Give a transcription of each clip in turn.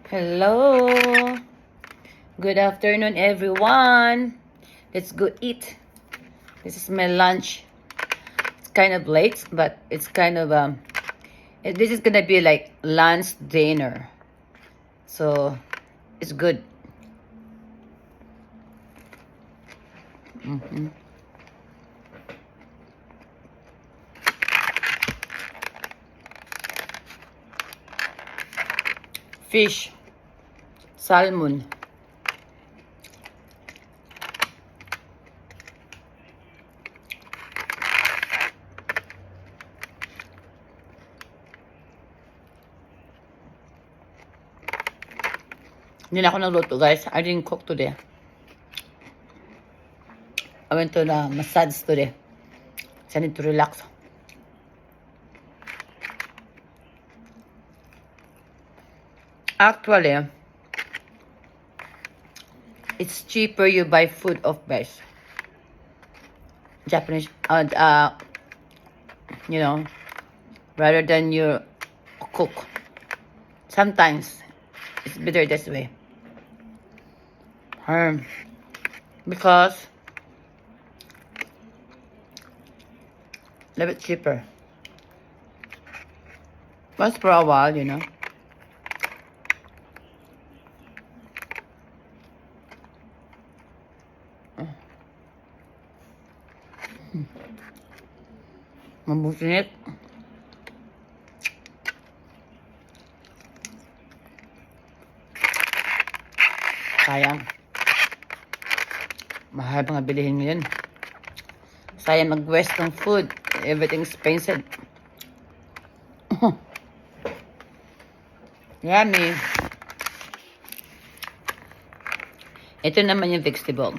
Hello. Good afternoon, everyone. Let's go eat. This is my lunch. It's kind of late, but it's kind of this is gonna be like lunch dinner, so it's good. Fish, salmon. Hindi na ako nagluto, guys. I didn't cook today. I went to the massage today. So I need to relax. Actually, it's cheaper you buy food off base. Japanese, you know, rather than you cook. Sometimes it's better this way. Because a little bit cheaper. Once for a while, you know. Mabutinit. Sayang. Mahal mga bilihin ngayon. Sayang mag-waste ng food. Everything expensive. Yummy. Ito naman yung vegetable.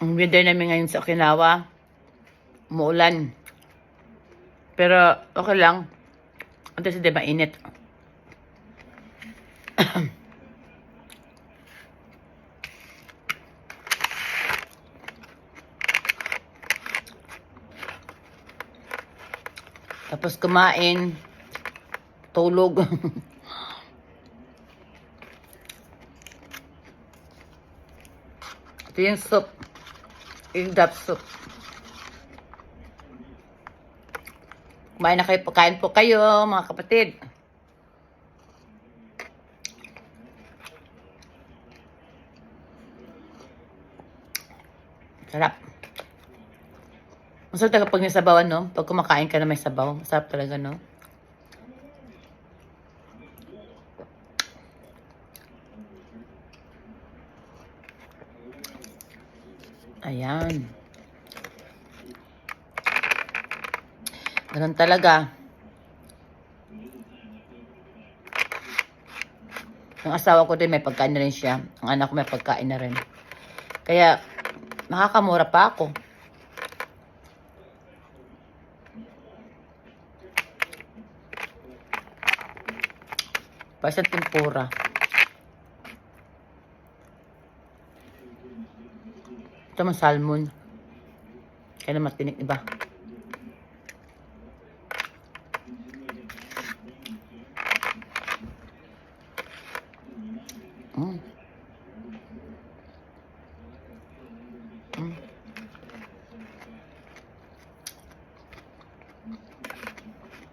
Ang weather namin ngayon sa Okinawa, umuulan. Pero okay lang. Kasi di mainit. Tapos kumain, tulog. Ito yung soup. Indap soup. Kumain na kayo, pagkain po kayo, mga kapatid. Sarap. Masarap talaga pag may sabawan, no? Pag kumakain ka na may sabaw, masarap talaga, no? Ayan. Ganun talaga. Ang asawa ko din may pagkain na rin siya. Ang anak ko may pagkain na rin. Kaya, makakamura pa ako. Pa sa tempura. Ito man salmon. Kaya naman tinik iba.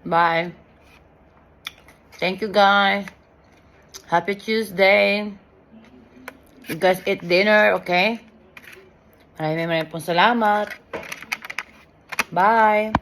Bye. Thank you, guys. Happy Tuesday. You guys eat dinner, okay? Maraming pong salamat. Bye.